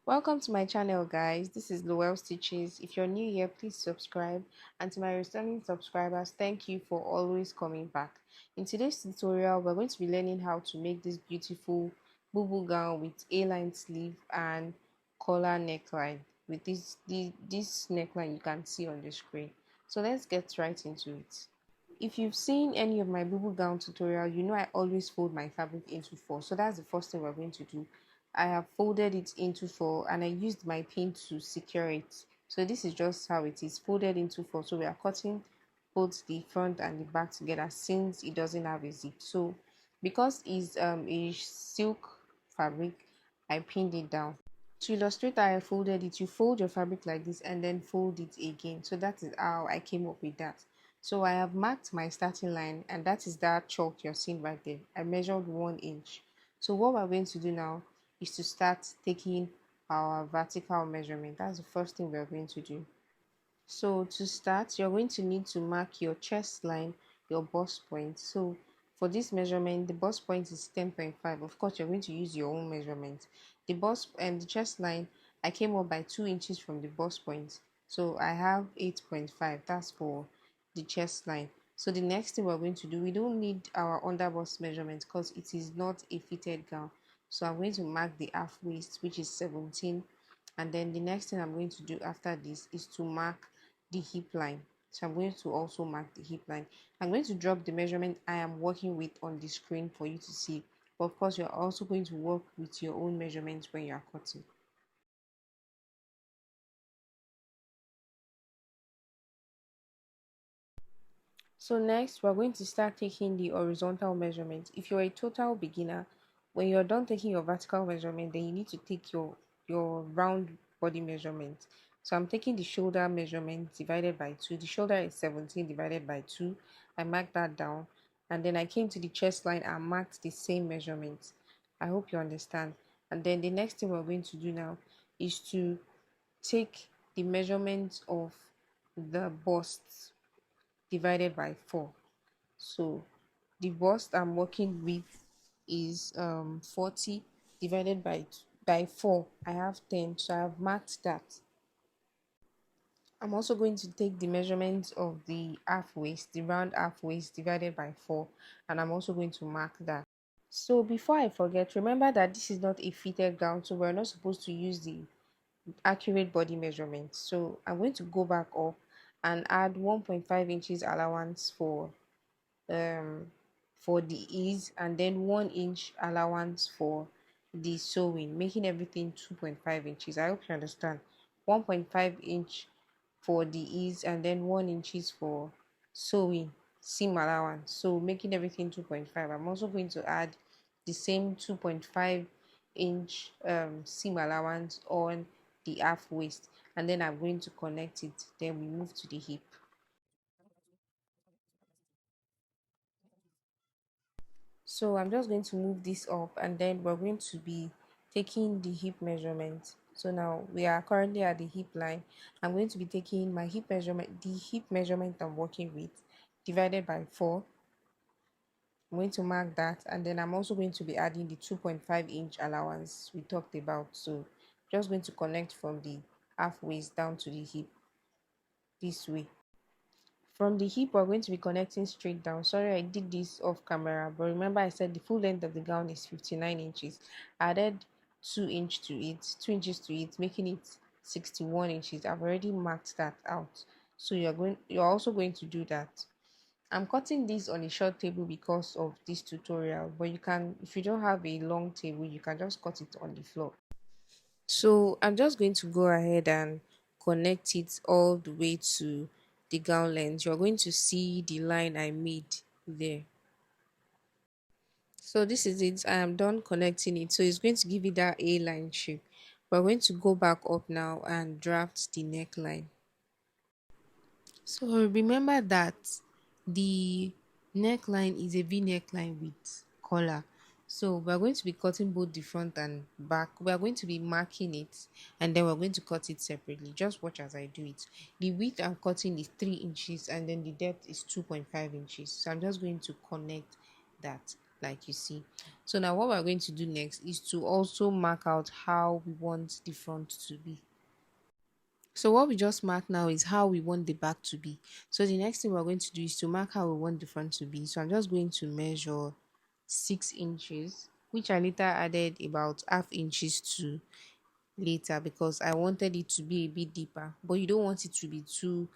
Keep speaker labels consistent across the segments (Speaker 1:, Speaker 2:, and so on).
Speaker 1: Welcome to my channel, guys. This is Lowell Stitches. If you're new here, please subscribe, and to my returning subscribers, thank you for always coming back. In today's tutorial, we're going to be learning how to make this beautiful Bubu gown with A-line sleeve and collar neckline with this neckline you can see on the screen. So let's get right into it. If you've seen any of my Bubu gown tutorial, you know I always fold my fabric into four. So that's the first thing we're going to do. I have folded it into four and I used my pin to secure it. So this is just how it is folded into four. So we are cutting both the front and the back together since it doesn't have a zip. So because it's a silk fabric, I pinned it down. To illustrate how I folded it, you fold your fabric like this and then fold it again. So that is how I came up with that. So I have marked my starting line, and that is that chalk you're seeing right there. I measured 1 inch. So what we're going to do now is to start taking our vertical measurement. That's the first thing we're going to do. So to start, you're going to need to mark your chest line, your bust point. So for this measurement, the bust point is 10.5. Of course, you're going to use your own measurement. The bust and the chest line, I came up by 2 inches from the bust point. So I have 8.5. That's for the chest line. So the next thing we're going to do, we don't need our under bust measurement because it is not a fitted gown. So I'm going to mark the half waist, which is 17. And then the next thing I'm going to do after this is to mark the hip line. So I'm going to also mark the hip line. I'm going to drop the measurement I am working with on the screen for you to see. But of course, you're also going to work with your own measurements when you are cutting. So next, we're going to start taking the horizontal measurement. If you're a total beginner, when you're done taking your vertical measurement, then you need to take your round body measurement. So I'm taking the shoulder measurement divided by 2. The shoulder is 17 divided by 2. I marked that down. And then I came to the chest line and marked the same measurement. I hope you understand. And then the next thing we're going to do now is to take the measurement of the bust divided by 4. So the bust I'm working with is 40 divided by 4. I have 10, so I have marked that. I'm also going to take the measurement of the half waist, the round half waist divided by 4, and I'm also going to mark that. So before I forget, remember that this is not a fitted gown, so we're not supposed to use the accurate body measurement. So I'm going to go back up and add 1.5 inches allowance um for the ease, and then 1 inch allowance for the sewing, making everything 2.5 inches. I hope you understand. 1.5 inch for the ease, and then 1 inches for sewing seam allowance, so making everything 2.5. I'm also going to add the same 2.5 inch seam allowance on the half waist, and then I'm going to connect it. Then we move to the hip. So I'm just going to move this up, and then we're going to be taking the hip measurement. So now we are currently at the hip line. I'm going to be taking my hip measurement, the hip measurement I'm working with, divided by 4. I'm going to mark that, and then I'm also going to be adding the 2.5 inch allowance we talked about. So just going to connect from the half waist down to the hip this way. From the hip, we're going to be connecting straight down. Sorry, I did this off camera, but remember I said the full length of the gown is 59 inches. I added 2 inches to it, making it 61 inches. I've already marked that out. So you're also going to do that. I'm cutting this on a short table because of this tutorial, but you can, if you don't have a long table, you can just cut it on the floor. So I'm just going to go ahead and connect it all the way to the gown length. You're going to see the line I made there. So this is it. I am done connecting it. So it's going to give you that A line shape. We're going to go back up now and draft the neckline. So remember that the neckline is a V neckline with collar. So we're going to be cutting both the front and back. We are going to be marking it, and then we're going to cut it separately. Just watch as I do it. The width I'm cutting is 3 inches, and then the depth is 2.5 inches. So I'm just going to connect that. like you see. So now what we're going to do next is to also mark out how we want the front to be. So what we just marked now is how we want the back to be. So the next thing we're going to do is to mark how we want the front to be. So I'm just going to measure 6 inches, which I later added about half inches to later because I wanted it to be a bit deeper, but you don't want it to be too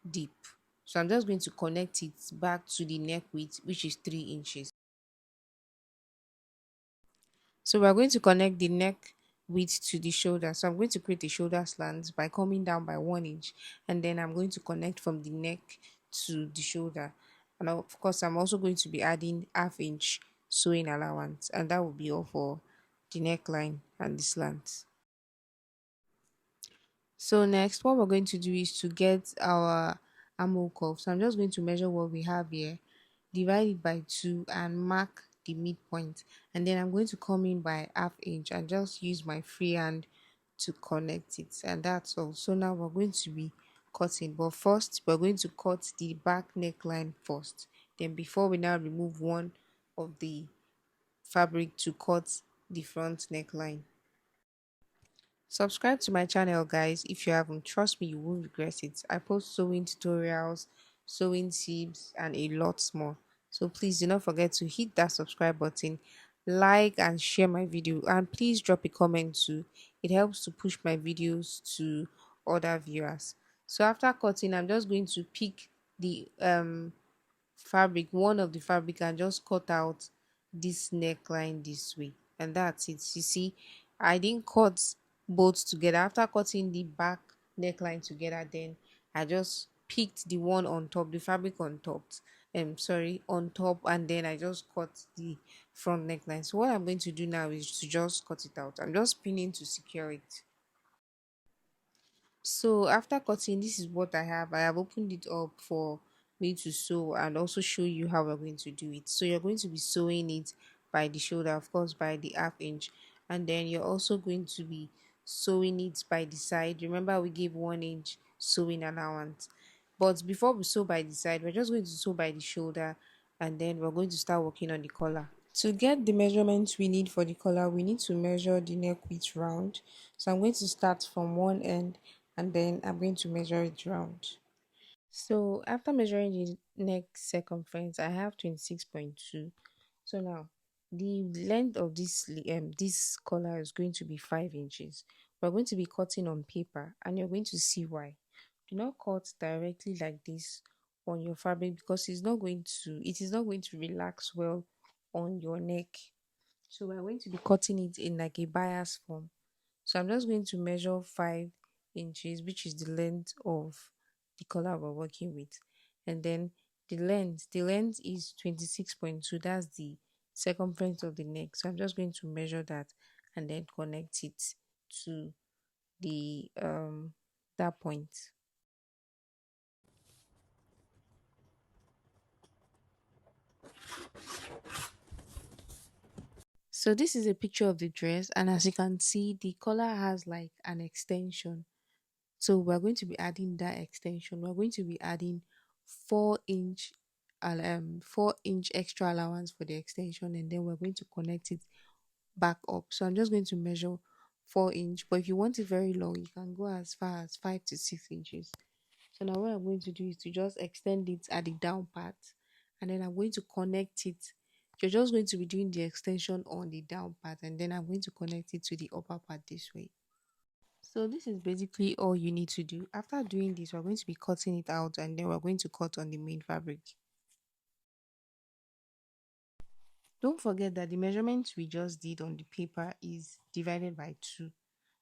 Speaker 1: deep. So I'm just going to connect it back to the neck width, which is 3 inches. So we're going to connect the neck width to the shoulder. So I'm going to create a shoulder slant by coming down by 1 inch, and then I'm going to connect from the neck to the shoulder. And of course, I'm also going to be adding half-inch sewing allowance, and that will be all for the neckline and the slant. So next, what we're going to do is to get our armhole curve. So I'm just going to measure what we have here, divide it by 2 and mark the midpoint. And then I'm going to come in by half-inch and just use my free hand to connect it. And that's all. So now we're going to be cutting. But first, we're going to cut the back neckline first. Then before we now remove one of the fabric to cut the front neckline. Subscribe to my channel, guys. If you haven't, trust me, you won't regret it. I post sewing tutorials, sewing tips, and a lot more. So please do not forget to hit that subscribe button, like and share my video, and please drop a comment too. It helps to push my videos to other viewers. So after cutting, I'm just going to pick the fabric, one of the fabric, and just cut out this neckline this way, and that's it. You see, I didn't cut both together. After cutting the back neckline together, then I just picked the one on top, the fabric on top, sorry, on top, and then I just cut the front neckline. So what I'm going to do now is to just cut it out. I'm just pinning to secure it. So after cutting, this is what I have. I have opened it up for me to sew and also show you how we're going to do it. So you're going to be sewing it by the shoulder, of course, by the half-inch, and then you're also going to be sewing it by the side. Remember, we gave 1 inch sewing allowance. But before we sew by the side, we're just going to sew by the shoulder, and then we're going to start working on the collar. To get the measurements we need for the collar, we need to measure the neck width round. So I'm going to start from one end and then I'm going to measure it round. So after measuring the neck circumference, I have 26.2. So now the length of this collar is going to be 5 inches. We're going to be cutting on paper and you're going to see why. Do not cut directly like this on your fabric because it is not going to relax well on your neck. So we're going to be cutting it in like a bias form. So I'm just going to measure 5 inches, which is the length of the color we're working with. And then the length is 26.2. That's the circumference of the neck. So I'm just going to measure that and then connect it to the that point. So this is a picture of the dress, and as you can see, the collar has like an extension. So we're going to be adding that extension. We're going to be adding 4 inch 4 inch extra allowance for the extension, and then we're going to connect it back up. So I'm just going to measure 4 inch, but if you want it very long, you can go as far as 5 to 6 inches. So now what I'm going to do is to just extend it at the down part, and then I'm going to connect it. You're just going to be doing the extension on the down part, and then I'm going to connect it to the upper part this way. So this is basically all you need to do. After doing this, we're going to be cutting it out and then we're going to cut on the main fabric. Don't forget that the measurement we just did on the paper is divided by 2.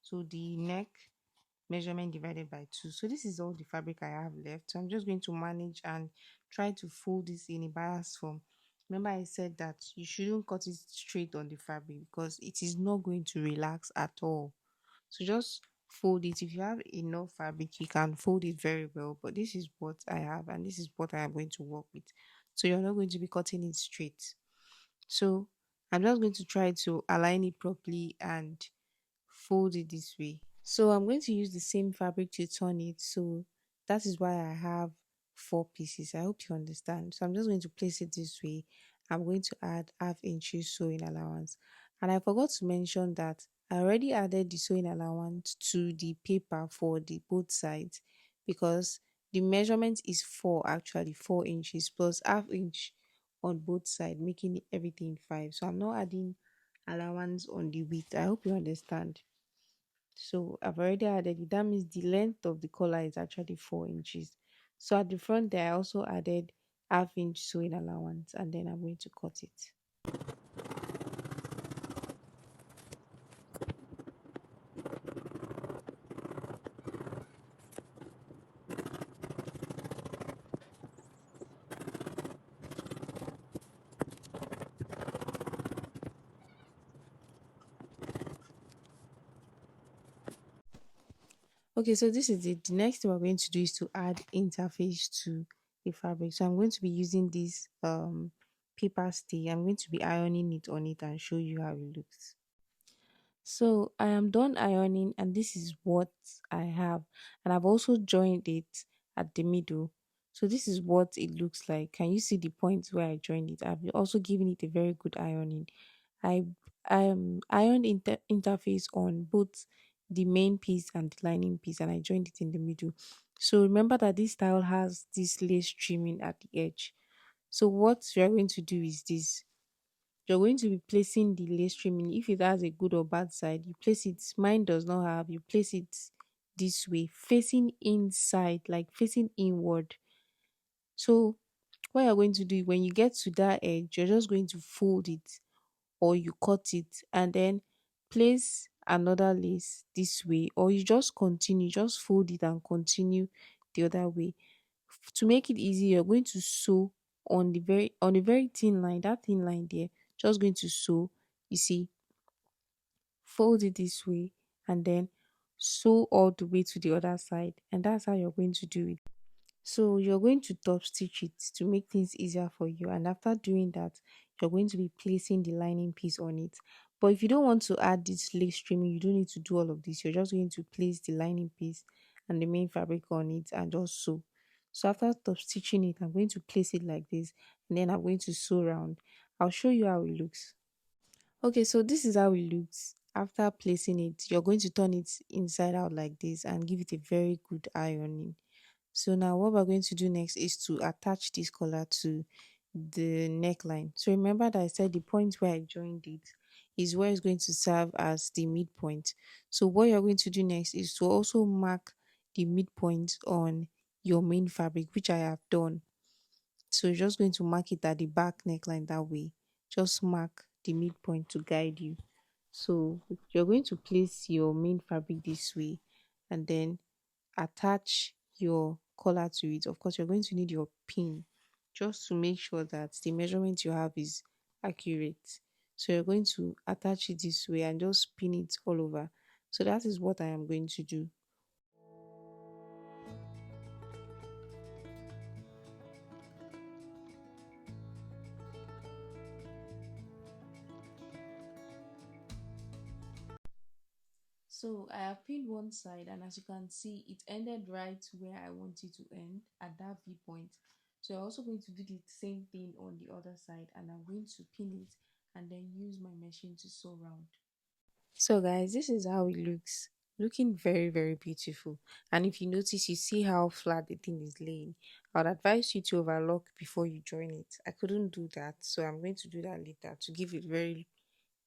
Speaker 1: So the neck measurement divided by 2. So this is all the fabric I have left. So I'm just going to manage and try to fold this in a bias form. Remember I said that you shouldn't cut it straight on the fabric because it is not going to relax at all. So just fold it. If you have enough fabric, you can fold it very well. But this is what I have and this is what I am going to work with. So you're not going to be cutting it straight. So I'm just going to try to align it properly and fold it this way. So I'm going to use the same fabric to turn it. So that is why I have 4 pieces. I hope you understand. So I'm just going to place it this way I'm going to add half inches sewing allowance. And I forgot to mention that I already added the sewing allowance to the paper for the both sides, because the measurement is 4, actually 4 inches plus half inch on both sides, making everything 5. So I'm not adding allowance on the width. I hope you understand. So I've already added it. That means the length of the collar is actually 4 inches. So at the front there, I also added half inch sewing allowance, and then I'm going to cut it. Okay, so this is it. The next thing we're going to do is to add interface to the fabric. So I'm going to be using this paper stay. I'm going to be ironing it on it and show you how it looks. So I am done ironing, and this is what I have. And I've also joined it at the middle. So this is what it looks like. Can you see the points where I joined it? I've also given it a very good ironing. I ironed interface on both the main piece and the lining piece, and I joined it in the middle. So remember that this style has this lace trimming at the edge. So what you're going to do is this: you're going to be placing the lace trimming. If it has a good or bad side, you place it. Mine does not have. You place it this way, facing inside, like facing inward. So what you're going to do when you get to that edge, you're just going to fold it, or you cut it, and then place another lace this way, or you just continue, just fold it and continue the other way. To make it easy, you're going to sew on a very thin line, that thin line there, just going to sew, you see, fold it this way, and then sew all the way to the other side, and that's how you're going to do it. So you're going to top stitch it to make things easier for you, and after doing that, you're going to be placing the lining piece on it. But if you don't want to add this lace trimming, you don't need to do all of this. You're just going to place the lining piece and the main fabric on it and just sew. So after top stitching it, I'm going to place it like this, and then I'm going to sew around. I'll show you how it looks. Okay, so this is how it looks. After placing it, you're going to turn it inside out like this and give it a very good ironing. So now what we're going to do next is to attach this collar to the neckline. So remember that I said the point where I joined it is where it's going to serve as the midpoint. So what you're going to do next is to also mark the midpoint on your main fabric, which I have done. So you're just going to mark it at the back neckline that way. Just mark the midpoint to guide you. So you're going to place your main fabric this way, and then attach your collar to it. Of course, you're going to need your pin just to make sure that the measurement you have is accurate. So you're going to attach it this way and just pin it all over. So that is what I am going to do. So I have pinned one side, and as you can see, it ended right where I want it to end, at that V point. So I'm also going to do the same thing on the other side, and I'm going to pin it and then use my machine to sew round. So guys, this is how it looks. Looking very, very beautiful. And if you notice, you see how flat the thing is laying. I would advise you to overlock before you join it. I couldn't do that, so I'm going to do that later to give it very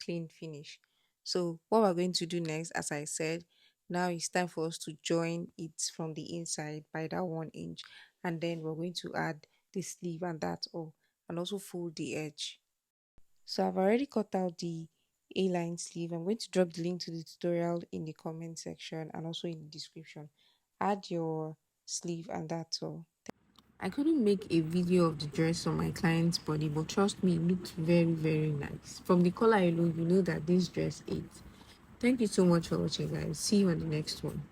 Speaker 1: clean finish. So what we're going to do next, as I said, now it's time for us to join it from the inside by that 1 inch, and then we're going to add the sleeve, and that's all, and also fold the edge. So I've already cut out the A-line sleeve. I'm going to drop the link to the tutorial in the comment section and also in the description. Add your sleeve, and that's all. I couldn't make a video of the dress on my client's body, but trust me, it looked very, very nice. From the color alone, you know that this dress ate. Thank you so much for watching, guys. See you on the next one.